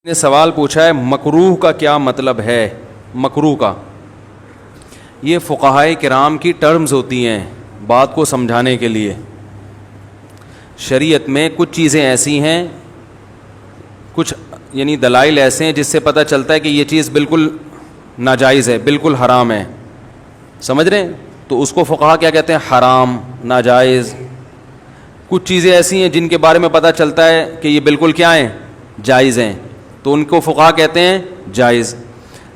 نے سوال پوچھا ہے مکروہ کا کیا مطلب ہے؟ مکروہ کا یہ فقہائے کرام کی ٹرمز ہوتی ہیں بات کو سمجھانے کے لیے. شریعت میں کچھ چیزیں ایسی ہیں، کچھ یعنی دلائل ایسے ہیں جس سے پتہ چلتا ہے کہ یہ چیز بالکل ناجائز ہے، بالکل حرام ہے. سمجھ رہے ہیں؟ تو اس کو فقہا کیا کہتے ہیں؟ حرام، ناجائز. کچھ چیزیں ایسی ہیں جن کے بارے میں پتہ چلتا ہے کہ یہ بالکل کیا ہیں؟ جائز ہیں، تو ان کو فقہا کہتے ہیں جائز.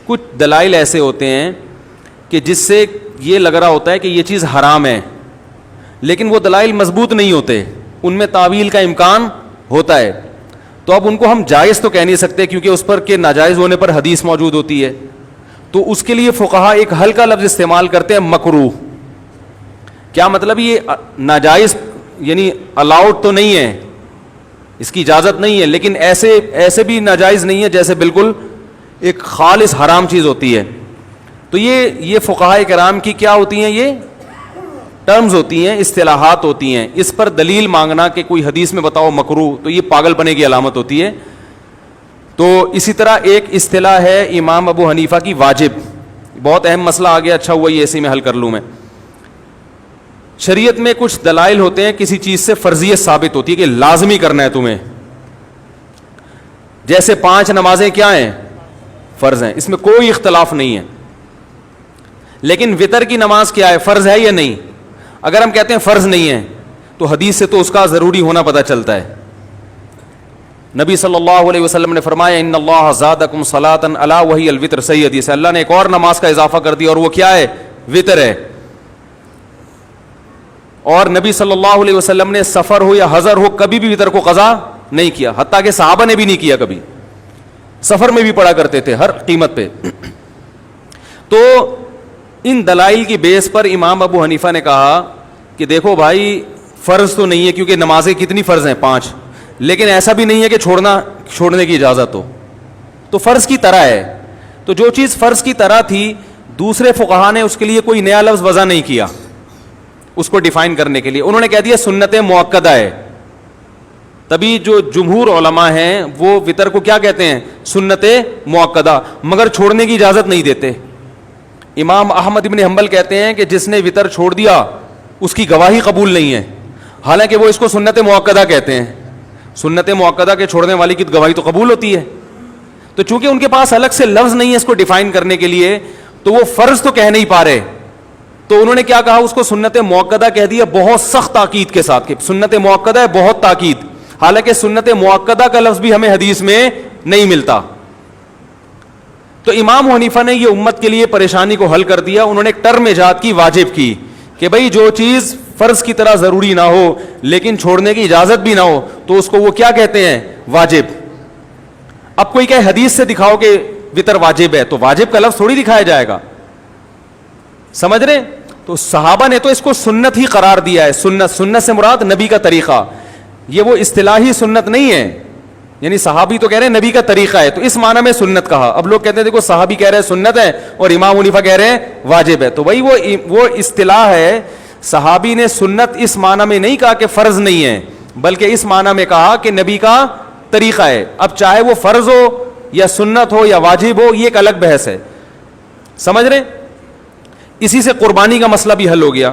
کچھ دلائل ایسے ہوتے ہیں کہ جس سے یہ لگ رہا ہوتا ہے کہ یہ چیز حرام ہے، لیکن وہ دلائل مضبوط نہیں ہوتے، ان میں تعویل کا امکان ہوتا ہے. تو اب ان کو ہم جائز تو کہہ نہیں سکتے کیونکہ اس پر کہ ناجائز ہونے پر حدیث موجود ہوتی ہے. تو اس کے لیے فقہا ایک ہلکا لفظ استعمال کرتے ہیں، مکروہ. کیا مطلب؟ یہ ناجائز یعنی الاؤڈ تو نہیں ہے، اس کی اجازت نہیں ہے، لیکن ایسے بھی ناجائز نہیں ہے جیسے بالکل ایک خالص حرام چیز ہوتی ہے. تو یہ فقہائے کرام کی کیا ہوتی ہیں؟ یہ ٹرمز ہوتی ہیں، اصطلاحات ہوتی ہیں. اس پر دلیل مانگنا کہ کوئی حدیث میں بتاؤ مکروہ، تو یہ پاگل پنے کی علامت ہوتی ہے. تو اسی طرح ایک اصطلاح ہے امام ابو حنیفہ کی واجب. بہت اہم مسئلہ آ گیا، اچھا ہوا یہ اسی میں حل کر لوں میں. شریعت میں کچھ دلائل ہوتے ہیں، کسی چیز سے فرضیت ثابت ہوتی ہے کہ لازمی کرنا ہے تمہیں. جیسے 5 نمازیں کیا ہیں؟ فرض ہیں، اس میں کوئی اختلاف نہیں ہے. لیکن وتر کی نماز کیا ہے؟ فرض ہے یا نہیں؟ اگر ہم کہتے ہیں فرض نہیں ہے تو حدیث سے تو اس کا ضروری ہونا پتہ چلتا ہے. نبی صلی اللہ علیہ وسلم نے فرمایا ان اللہ زادکم صلاۃ الا وہی الوتر. صحیح حدیث ہے. اللہ نے ایک اور نماز کا اضافہ کر دیا اور وہ کیا ہے؟ وتر ہے. اور نبی صلی اللہ علیہ وسلم نے سفر ہو یا حضر ہو کبھی بھی وتر کو قضا نہیں کیا، حتیٰ کہ صحابہ نے بھی نہیں کیا کبھی. سفر میں بھی پڑھا کرتے تھے ہر قیمت پہ. تو ان دلائل کی بیس پر امام ابو حنیفہ نے کہا کہ دیکھو بھائی فرض تو نہیں ہے کیونکہ نمازیں کتنی فرض ہیں؟ 5. لیکن ایسا بھی نہیں ہے کہ چھوڑنے کی اجازت ہو، تو فرض کی طرح ہے. تو جو چیز فرض کی طرح تھی دوسرے فقہا نے اس کے لیے کوئی نیا لفظ وضع نہیں کیا اس کو ڈیفائن کرنے کے لیے. انہوں نے کہہ دیا سنت مؤکدہ ہے. تبھی جو جمہور علماء ہیں وہ وتر کو کیا کہتے ہیں؟ سنت مؤکدہ، مگر چھوڑنے کی اجازت نہیں دیتے. امام احمد ابن حنبل کہتے ہیں کہ جس نے وتر چھوڑ دیا اس کی گواہی قبول نہیں ہے، حالانکہ وہ اس کو سنت مؤکدہ کہتے ہیں. سنت مؤکدہ کے چھوڑنے والی کی گواہی تو قبول ہوتی ہے. تو چونکہ ان کے پاس الگ سے لفظ نہیں ہے اس کو ڈیفائن کرنے کے لیے، تو وہ فرض تو کہہ نہیں پا رہے. تو انہوں نے کیا کہا؟ اس کو سنت مؤکدہ کہہ دیا بہت سخت تاکید کے ساتھ کہ سنت مؤکدہ ہے، بہت تاکید. حالانکہ سنت مؤکدہ کا لفظ بھی ہمیں حدیث میں نہیں ملتا. تو امام حنیفہ نے یہ امت کے لیے پریشانی کو حل کر دیا. انہوں نے ایک ٹرم ایجاد کی، واجب کی، کہ بھئی جو چیز فرض کی طرح ضروری نہ ہو لیکن چھوڑنے کی اجازت بھی نہ ہو تو اس کو وہ کیا کہتے ہیں؟ واجب. اب کوئی کہے حدیث سے دکھاؤ کہ وتر واجب ہے، تو واجب کا لفظ تھوڑی دکھایا جائے گا. سمجھ رہے؟ تو صحابہ نے تو اس کو سنت ہی قرار دیا ہے. سنت سے مراد نبی کا طریقہ. یہ وہ اصطلاحی سنت نہیں ہے، یعنی صحابی تو کہہ رہے ہیں نبی کا طریقہ ہے، تو اس معنی میں سنت کہا. اب لوگ کہتے ہیں دیکھو صحابی کہہ رہے ہیں سنت ہے اور امام حنیفہ کہہ رہے ہیں واجب ہے. تو وہی وہ اصطلاح ہے. صحابی نے سنت اس معنی میں نہیں کہا کہ فرض نہیں ہے، بلکہ اس معنی میں کہا کہ نبی کا طریقہ ہے. اب چاہے وہ فرض ہو یا سنت ہو یا واجب ہو، یہ ایک الگ بحث ہے. سمجھ رہے؟ اسی سے قربانی کا مسئلہ بھی حل ہو گیا.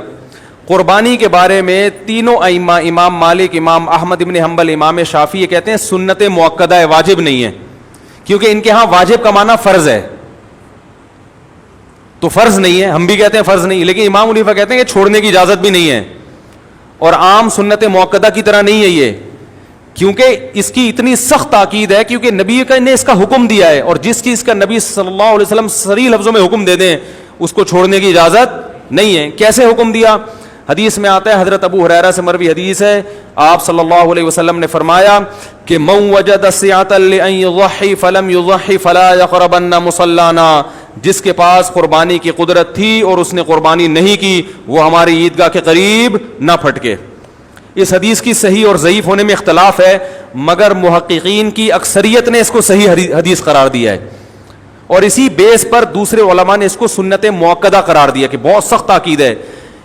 قربانی کے بارے میں تینوں ائمہ، امام مالک، امام احمد ابن حنبل، امام شافعی، یہ کہتے ہیں سنت مؤکدہ ہے، واجب نہیں ہے، کیونکہ ان کے ہاں واجب کا معنی فرض ہے. تو فرض نہیں ہے، ہم بھی کہتے ہیں فرض نہیں، لیکن امام حنیفہ کہتے ہیں کہ چھوڑنے کی اجازت بھی نہیں ہے. اور عام سنت مؤکدہ کی طرح نہیں ہے یہ، کیونکہ اس کی اتنی سخت تاکید ہے کیونکہ نبی نے اس کا حکم دیا ہے. اور جس چیز کا نبی صلی اللہ علیہ وسلم صریح لفظوں میں حکم دے دیں اس کو چھوڑنے کی اجازت نہیں ہے. کیسے حکم دیا؟ حدیث میں آتا ہے، حضرت ابو ہریرہ سے مروی حدیث ہے، آپ صلی اللہ علیہ وسلم نے فرمایا کہ من وجد سعة لأن يضحي فلم يضحي فلا يقربن مصلانا. جس کے پاس قربانی کی قدرت تھی اور اس نے قربانی نہیں کی وہ ہماری عیدگاہ کے قریب نہ پھٹکے. اس حدیث کی صحیح اور ضعیف ہونے میں اختلاف ہے، مگر محققین کی اکثریت نے اس کو صحیح حدیث قرار دیا ہے. اور اسی بیس پر دوسرے علماء نے اس کو سنت مؤکدہ قرار دیا کہ بہت سخت تاکید ہے.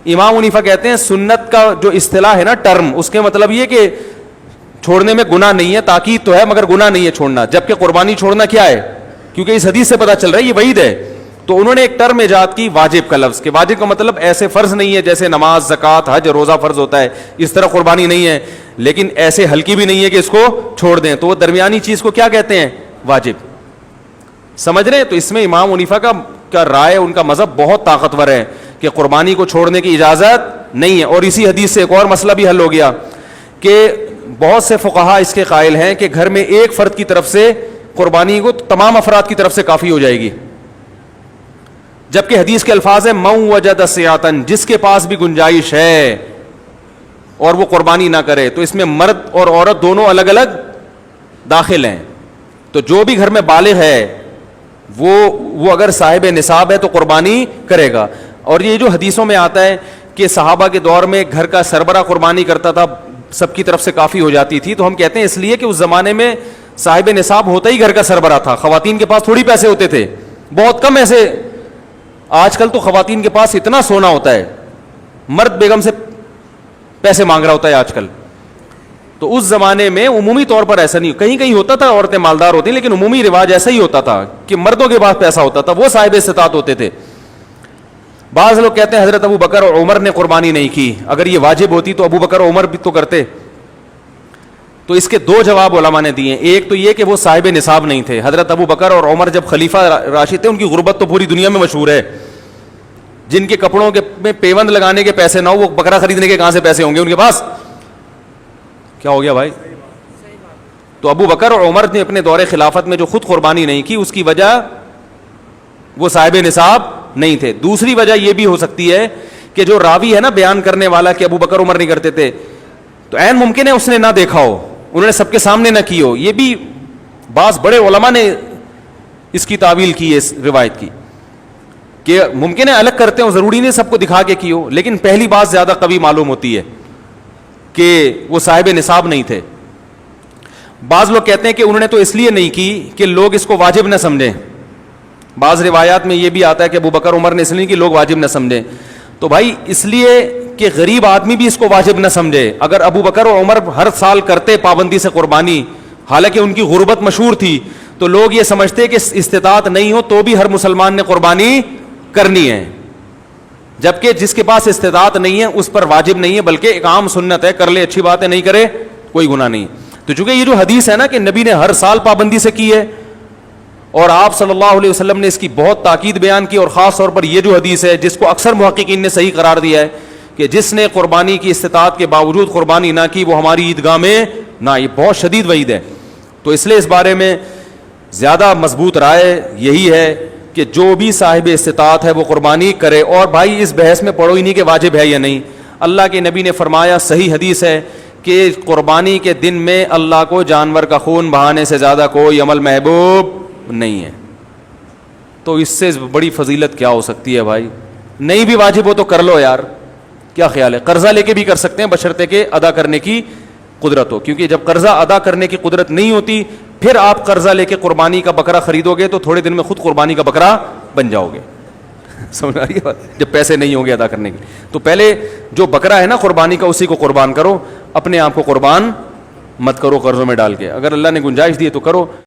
امام حنیفہ کہتے ہیں سنت کا جو اصطلاح ہے نا، ٹرم، اس کے مطلب یہ چھوڑنے میں گناہ نہیں ہے, تاکید تو ہے مگر گناہ نہیں ہے چھوڑنا, جبکہ قربانی چھوڑنا کیا ہے, کیونکہ اس حدیث سے پتہ چل رہا ہے یہ وعید ہے. تو انہوں نے ایک ٹرم ایجاد کی واجب کا لفظ, کہ واجب کا مطلب ایسے فرض نہیں ہے جیسے نماز, زکوٰۃ, حج, روزہ فرض ہوتا ہے, اس طرح قربانی نہیں ہے, لیکن ایسے ہلکی بھی نہیں ہے کہ اس کو چھوڑ دیں. تو وہ درمیانی چیز کو کیا کہتے ہیں, واجب. سمجھ رہے ہیں؟ تو اس میں امام حنیفہ کا رائے, ان کا مذہب بہت طاقتور ہے کہ قربانی کو چھوڑنے کی اجازت نہیں ہے. اور اسی حدیث سے ایک اور مسئلہ بھی حل ہو گیا کہ بہت سے فقہا اس کے قائل ہیں کہ گھر میں ایک فرد کی طرف سے قربانی کو تمام افراد کی طرف سے کافی ہو جائے گی, جبکہ حدیث کے الفاظ ہیں من وجد سعۃ, جس کے پاس بھی گنجائش ہے اور وہ قربانی نہ کرے. تو اس میں مرد اور عورت دونوں الگ الگ داخل ہیں. تو جو بھی گھر میں بالغ ہے وہ اگر صاحب نصاب ہے تو قربانی کرے گا. اور یہ جو حدیثوں میں آتا ہے کہ صحابہ کے دور میں گھر کا سربراہ قربانی کرتا تھا, سب کی طرف سے کافی ہو جاتی تھی, تو ہم کہتے ہیں اس لیے کہ اس زمانے میں صاحب نصاب ہوتا ہی گھر کا سربراہ تھا. خواتین کے پاس تھوڑی پیسے ہوتے تھے, بہت کم ایسے. آج کل تو خواتین کے پاس اتنا سونا ہوتا ہے, مرد بیگم سے پیسے مانگ رہا ہوتا ہے آج کل. تو اس زمانے میں عمومی طور پر ایسا نہیں, کہیں کہیں ہوتا تھا عورتیں مالدار ہوتی, لیکن عمومی رواج ایسا ہی ہوتا تھا کہ مردوں کے پاس پیسہ ہوتا تھا, وہ صاحب استطاعت ہوتے تھے. بعض لوگ کہتے ہیں حضرت ابو بکر اور عمر نے قربانی نہیں کی, اگر یہ واجب ہوتی تو ابو بکر اور عمر بھی تو کرتے. تو اس کے دو جواب علماء نے دیے. ایک تو یہ کہ وہ صاحب نصاب نہیں تھے. حضرت ابو بکر اور عمر جب خلیفہ راشد تھے, ان کی غربت تو پوری دنیا میں مشہور ہے. جن کے کپڑوں کے میں پیوند لگانے کے پیسے نہ ہو, وہ بکرا خریدنے کے کہاں سے پیسے ہوں گے ان کے پاس؟ کیا ہو گیا بھائی؟ تو ابو بکر اور عمر نے اپنے دور خلافت میں جو خود قربانی نہیں کی, اس کی وجہ وہ صاحب نصاب نہیں تھے. دوسری وجہ یہ بھی ہو سکتی ہے کہ جو راوی ہے نا بیان کرنے والا کہ ابو بکر عمر نہیں کرتے تھے, تو عین ممکن ہے اس نے نہ دیکھا ہو, انہوں نے سب کے سامنے نہ کی ہو. یہ بھی بعض بڑے علماء نے اس کی تعویل کی ہے, اس روایت کی, کہ ممکن ہے الگ کرتے ہو, ضروری نہیں سب کو دکھا کے کی ہو, لیکن پہلی بات زیادہ قوی معلوم ہوتی ہے کہ وہ صاحب نصاب نہیں تھے. بعض لوگ کہتے ہیں کہ انہوں نے تو اس لیے نہیں کی کہ لوگ اس کو واجب نہ سمجھیں. بعض روایات میں یہ بھی آتا ہے کہ ابو بکر عمر نے اس لیے کہ لوگ واجب نہ سمجھیں. تو بھائی اس لیے کہ غریب آدمی بھی اس کو واجب نہ سمجھے. اگر ابو بکر اور عمر ہر سال کرتے پابندی سے قربانی, حالانکہ ان کی غربت مشہور تھی, تو لوگ یہ سمجھتے کہ استطاعت نہیں ہو تو بھی ہر مسلمان نے قربانی کرنی ہے, جبکہ جس کے پاس استطاعت نہیں ہے اس پر واجب نہیں ہے, بلکہ ایک عام سنت ہے, کر لے اچھی بات ہے, نہیں کرے کوئی گناہ نہیں. تو چونکہ یہ جو حدیث ہے نا کہ نبی نے ہر سال پابندی سے کی ہے, اور آپ صلی اللہ علیہ وسلم نے اس کی بہت تاکید بیان کی, اور خاص طور پر یہ جو حدیث ہے جس کو اکثر محققین نے صحیح قرار دیا ہے کہ جس نے قربانی کی استطاعت کے باوجود قربانی نہ کی وہ ہماری عیدگاہ میں نہ, یہ بہت شدید وعید ہے. تو اس لیے اس بارے میں زیادہ مضبوط رائے یہی ہے کہ جو بھی صاحب استطاعت ہے وہ قربانی کرے. اور بھائی اس بحث میں پڑھو ہی نہیں کہ واجب ہے یا نہیں. اللہ کے نبی نے فرمایا, صحیح حدیث ہے, کہ قربانی کے دن میں اللہ کو جانور کا خون بہانے سے زیادہ کوئی عمل محبوب نہیں ہے. تو اس سے بڑی فضیلت کیا ہو سکتی ہے بھائی؟ نہیں بھی واجب ہو تو کر لو یار, کیا خیال ہے؟ قرضہ لے کے بھی کر سکتے ہیں بشرطے کہ ادا کرنے کی قدرت ہو, کیونکہ جب قرضہ ادا کرنے کی قدرت نہیں ہوتی پھر آپ قرضہ لے کے قربانی کا بکرا خریدو گے تو تھوڑے دن میں خود قربانی کا بکرا بن جاؤ گے. سمجھ آ رہی ہے بات؟ جب پیسے نہیں ہوں گے ادا کرنے کے. تو پہلے جو بکرا ہے نا قربانی کا, اسی کو قربان کرو, اپنے آپ کو قربان مت کرو قرضوں میں ڈال کے. اگر اللہ نے گنجائش دی تو کرو.